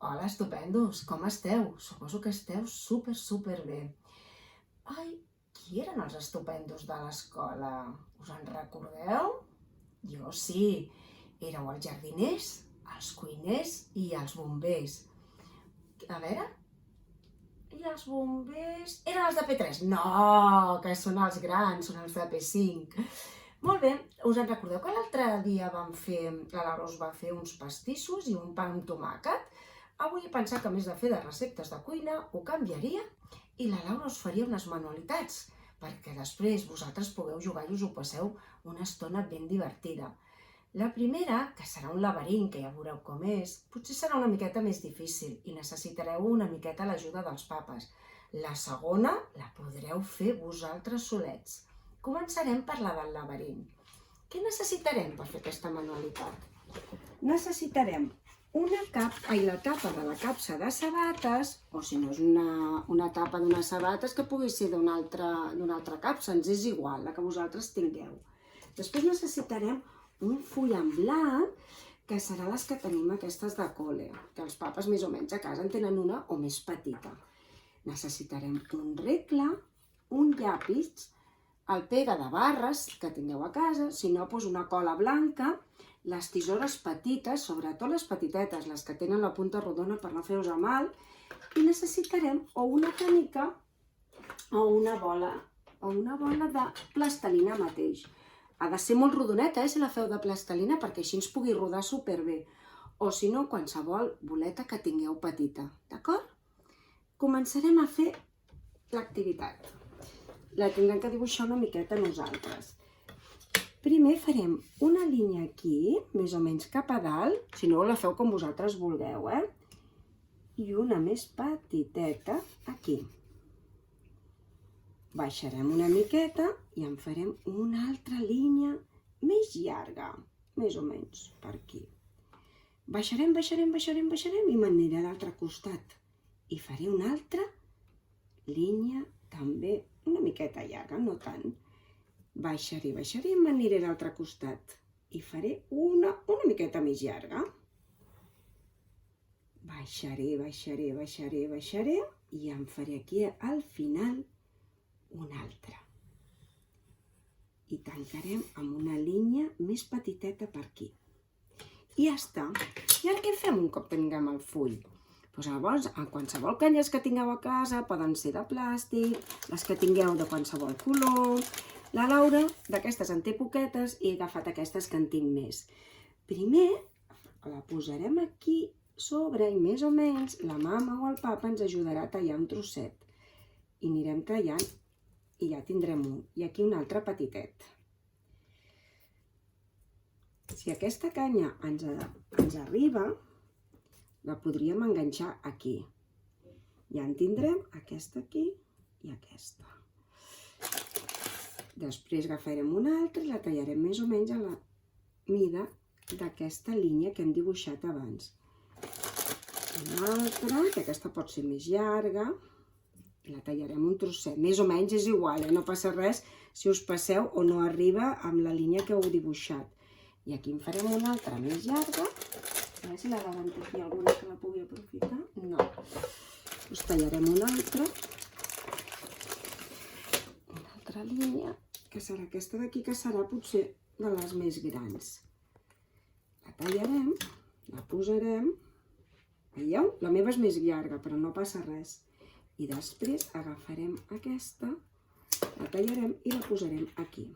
Hola, estupendos, com esteu? Suposo que esteu super bé. Ai, qui eren els estupendos de l'escola? Us en recordeu? Jo sí, éreu els jardiners, els cuiners i els bombers. A veure, i els bombers... Eren els de P3? No, que són els grans, són els de P5. Molt bé, us en recordeu que l'altre dia la Laura us va fer uns pastissos i un pa amb tomàquet? Avui he pensat que a més de fer de receptes de cuina, ho canviaria i la Laura us faria unes manualitats, perquè després vosaltres pugueu jugar i us ho passeu una estona ben divertida. La primera, que serà un laberint, que ja veureu com és, potser serà una miqueta més difícil i necessitareu una miqueta l'ajuda dels papes. La segona la podreu fer vosaltres solets. Començarem per la del laberint. Què necessitarem per fer aquesta manualitat? Necessitarem la tapa de la capsa de sabates, o si no és una tapa d'unes sabates que pugui ser d'una altra capsa, ens és igual, la que vosaltres tingueu. Després necessitarem un full en blanc, que serà les que tenim aquestes de cole, que els papes més o menys a casa en tenen una o més petita. Necessitarem un regle, un llapis, el pega de barres que tingueu a casa, si no, doncs una cola blanca, les tisores petites, sobretot les petitetes, les que tenen la punta rodona per no fer-vos mal, i necessitarem o una canica o una bola de plastelina mateix. Ha de ser molt rodoneta, si la feu de plastelina, perquè així ens pugui rodar superbé. O si no, qualsevol boleta que tingueu petita, d'acord? Començarem a fer l'activitat. La tindrem que dibuixar una miqueta nosaltres. Primer farem una línia aquí, més o menys cap a dalt, si no la feu com vosaltres vulgueu, i una més petiteta aquí. Baixarem una miqueta i en farem una altra línia més llarga, més o menys per aquí. Baixarem i m'aniré a l'altre costat i faré una altra línia també una miqueta llarga, no tant. Baixaré i m'aniré a l'altre costat i faré una miqueta més llarga. Baixaré i em faré aquí al final una altra. I tancarem amb una línia més petiteta per aquí. I ja està. I ara què fem un cop tinguem el full? Doncs llavors, qualsevol canyes que tingueu a casa poden ser de plàstic, les que tingueu de qualsevol color. La Laura d'aquestes en té poquetes i he agafat aquestes que en tinc més. Primer la posarem aquí sobre i més o menys la mama o el papa ens ajudarà a tallar un trosset. I anirem tallant i ja tindrem un. I aquí un altre petitet. Si aquesta canya ens arriba, la podríem enganxar aquí. Ja en tindrem aquesta aquí i aquesta. Després agafarem una altra i la tallarem més o menys a la mida d'aquesta línia que hem dibuixat abans. Una altra, que aquesta pot ser més llarga, i la tallarem un trosset. Més o menys és igual, no passa res si us passeu o no arriba amb la línia que heu dibuixat. I aquí en farem una altra més llarga. A veure si la Laura en té aquí alguna que la pugui aprofitar. No. Us tallarem una altra línia, que serà aquesta d'aquí, que serà potser de les més grans. La tallarem, la posarem, veieu? La meva és més llarga, però no passa res. I després agafarem aquesta, la tallarem i la posarem aquí.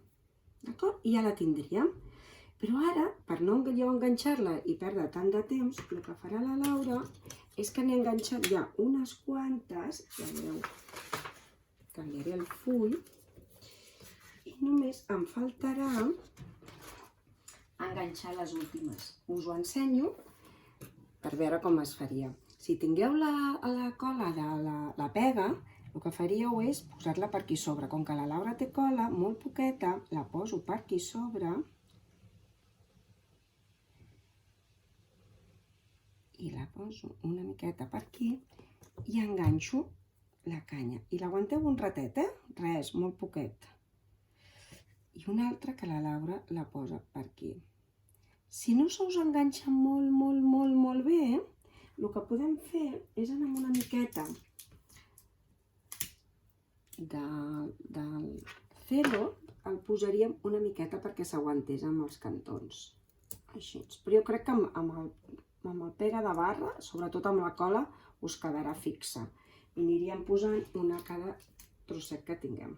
D'acord? I ja la tindríem. Però ara, per no enganxar-la i perdre tant de temps, el que farà la Laura és que n'he enganxat ja unes quantes, ja veureu, canviaré el full, i només em faltarà enganxar les últimes. Us ho ensenyo per veure com es faria. Si tingueu la cola de la pega, el que faríeu és posar-la per aquí sobre. Com que la Laura té cola molt poqueta, la poso per aquí sobre i la poso una miqueta per aquí i enganxo la canya. I l'aguanteu un ratet, Res, molt poquet. I una altra que la Laura la posa per aquí. Si no se us enganxa molt bé, el que podem fer és anar amb una miqueta de cero, el posaríem una miqueta perquè s'aguantés amb els cantons. Així. Però jo crec que amb el pega de barra, sobretot amb la cola, us quedarà fixa. I aniríem posant una a cada trosset que tinguem.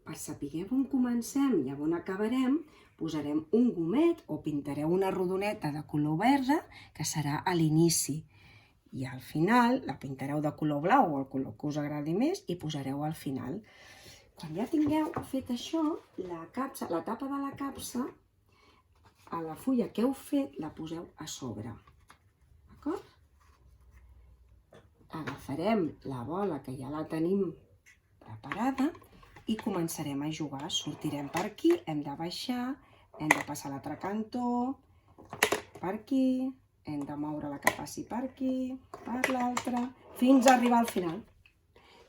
Per saber on comencem i on acabarem, posarem un gomet o pintareu una rodoneta de color verda, que serà a l'inici. I al final la pintareu de color blau o el color que us agradi més i posareu al final. Quan ja tingueu fet això, la tapa de la capsa, a la fulla que heu fet, la poseu a sobre. D'acord? Agafarem la bola, que ja la tenim preparada, i començarem a jugar. Sortirem per aquí, hem de baixar, hem de passar l'altre cantó, per aquí, hem de moure la que passi per aquí, per l'altre, fins a arribar al final.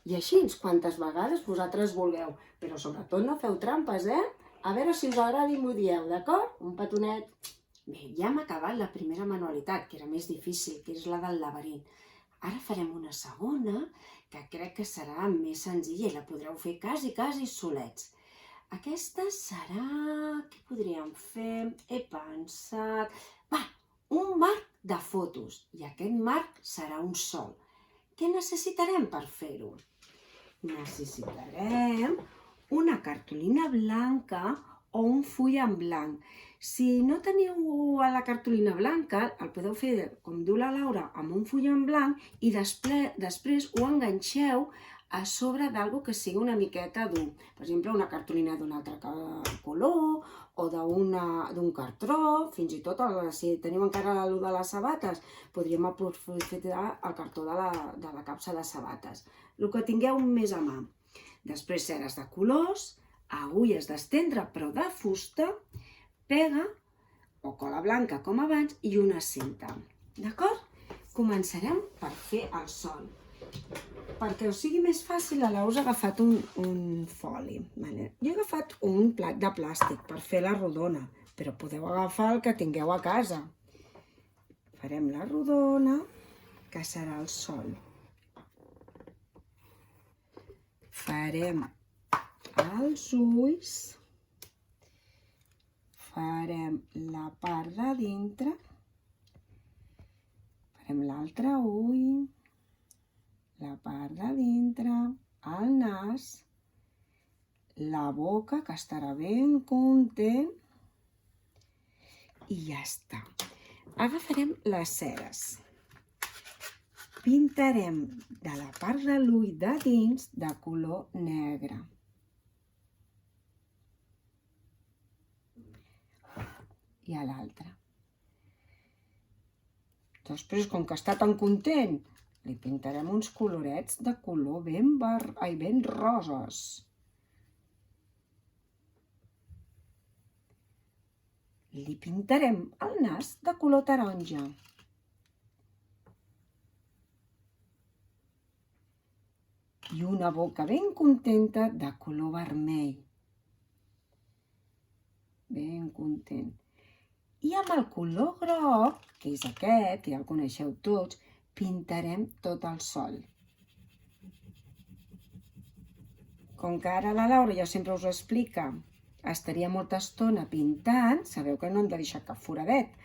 I així, quantes vegades vosaltres vulgueu, però sobretot no feu trampes, A veure si us agrada i m'ho dieu, d'acord? Un petonet. Bé, ja hem acabat la primera manualitat, que era més difícil, que és la del laberint. Ara farem una segona, que crec que serà més senzilla i la podreu fer quasi solets. Aquesta serà... Què podríem fer? He pensat... Va, un marc de fotos. I aquest marc serà un sol. Què necessitarem per fer-ho? Necessitarem una cartolina blanca o un full en blanc. Si no teniu a la cartolina blanca, el podeu fer, com diu la Laura, amb un full en blanc i després ho enganxeu a sobre d'algo que sigui una miqueta dur. Per exemple, una cartolina d'un altre color o d'un cartró, fins i tot si teniu encara el de les sabates, podríem aprofitar el cartó de la capsa de sabates. El que tingueu més a mà. Després ceres de colors, agulles d'estendre però de fusta, pega o cola blanca com abans i una cinta. D'acord? Començarem per fer el sol. Perquè us sigui més fàcil, la Laura us ha agafat un foli. Jo he agafat un plat de plàstic per fer la rodona, però podeu agafar el que tingueu a casa. Farem la rodona, que serà el sol. Farem els ulls, farem la part de dintre, farem l'altre ull, la part de dintre, el nas, la boca, que estarà ben content, i ja està. Agafarem les ceres. Pintarem de la part de l'ull de dins de color negre. I a l'altre. Després, com que està tan content, li pintarem uns colorets de color ben roses. Li pintarem el nas de color taronja. I una boca ben contenta de color vermell. Ben content. I amb el color groc, que és aquest, ja el coneixeu tots, pintarem tot el sol. Com que ara la Laura ja sempre us ho explica, estaria molta estona pintant, sabeu que no hem de deixar cap foradet.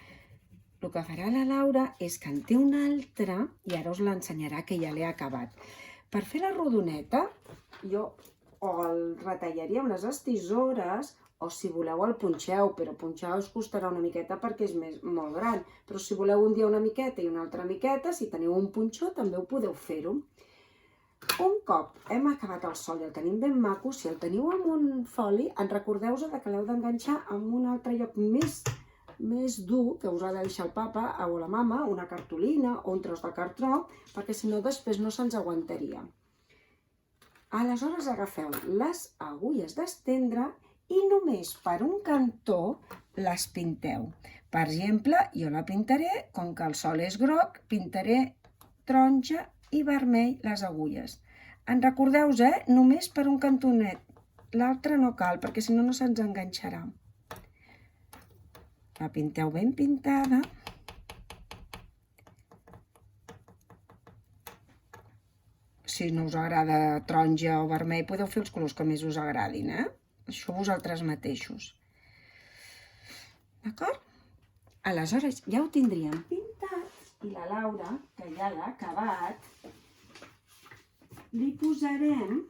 El que farà la Laura és que en té un altre i ara us l'ensenyarà, que ja l'he acabat. Per fer la rodoneta, jo o el retallaria amb les tisores o si voleu el punxeu, però punxar us costarà una miqueta perquè és molt gran. Però si voleu un dia una miqueta i una altra miqueta, si teniu un punxó també ho podeu fer-ho. Un cop hem acabat el sol i el tenim ben maco, si el teniu amb un foli, en recordeu-vos que l'heu d'enganxar en un altre lloc més dur que us ha de deixar el papa o la mama, una cartolina o un tros de cartró, perquè si no després no se'ns aguantaria. Aleshores agafeu les agulles d'estendre i només per un cantó les pinteu. Per exemple, jo la pintaré, com que el sol és groc, pintaré taronja i vermell les agulles. En recordeu-vos, només per un cantonet. L'altre no cal, perquè si no, no se'ns enganxarà. La pinteu ben pintada. Si no us agrada taronja o vermell, podeu fer els colors que més us agradin, Això vosaltres mateixos. D'acord? Aleshores ja ho tindríem pintat i la Laura, que ja l'ha acabat, li posarem,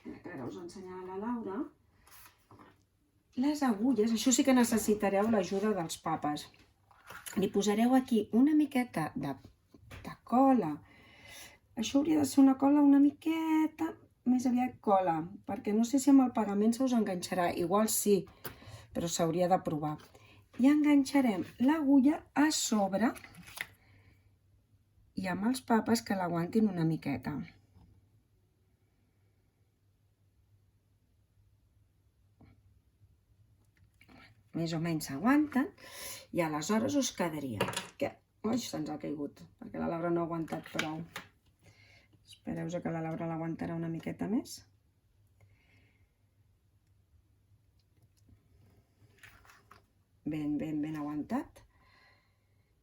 que ara us ensenyarà la Laura, les agulles. Això sí que necessitareu l'ajuda dels papes. Li posareu aquí una miqueta de cola. Això hauria de ser una cola una miqueta més aviat cola, perquè no sé si amb el pegament se us enganxarà. Igual sí, però s'hauria de provar. I enganxarem l'agulla a sobre i amb els papes que l'aguantin una miqueta. Més o menys s'aguanten i aleshores us quedaria. Ui, se'ns ha caigut, perquè la Laura no ha aguantat prou. Espereu que la Laura l'aguantarà una miqueta més. Ben aguantat.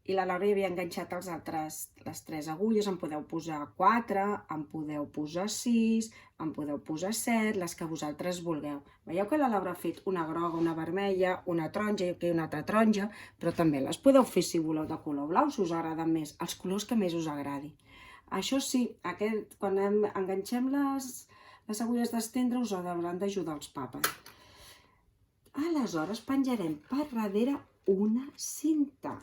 I la Laura hi havia enganxat les 3 agulles, en podeu posar 4, en podeu posar 6, en podeu posar 7, les que vosaltres vulgueu. Veieu que la Laura ha fet una groga, una vermella, una taronja i aquí una altra taronja, però també les podeu fer si voleu de color blau, si us agraden més, els colors que més us agradi. Això sí, quan enganxem les agulles d'estendre us hauran d'ajudar els papes. Aleshores penjarem per darrere una cinta.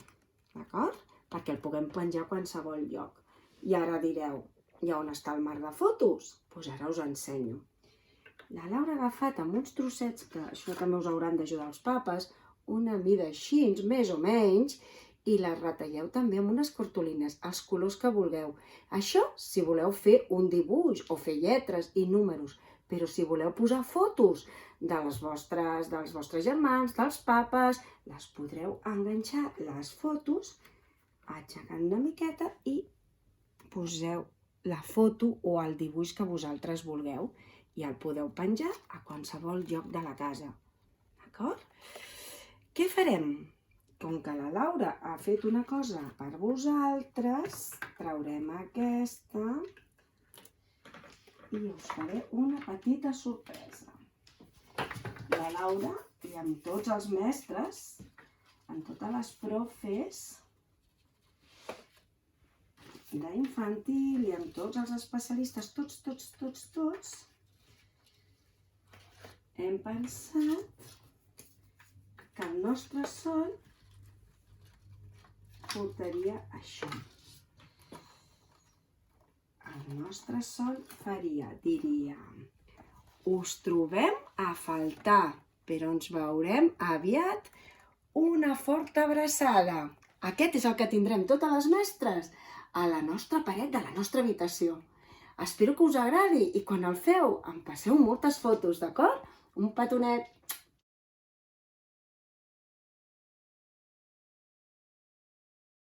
D'acord? Perquè el puguem penjar a qualsevol lloc. I ara direu, i on està el marc de fotos? Doncs ara us ensenyo. La Laura ha agafat amb uns trossets, que això també us hauran d'ajudar els papes, una mida així, més o menys, i la retalleu també amb unes cartolines, els colors que vulgueu. Això si voleu fer un dibuix o fer lletres i números, però si voleu posar fotos dels vostres germans, dels papes, les podreu enganxar les fotos aixecant una miqueta i poseu la foto o el dibuix que vosaltres vulgueu i el podeu penjar a qualsevol lloc de la casa. D'acord? Què farem? Com que la Laura ha fet una cosa per vosaltres, traurem aquesta i us faré una petita sorpresa. La Laura i amb tots els mestres, amb totes les profes d'infantil i amb tots els especialistes, tots, hem pensat que el nostre Sol portaria això. El nostre Sol diria: us trobem a faltar, però ens veurem aviat. Una forta abraçada. Aquest és el que tindrem totes les mestres a la nostra paret de la nostra habitació. Espero que us agradi i quan el feu em passeu moltes fotos, d'acord? Un petonet!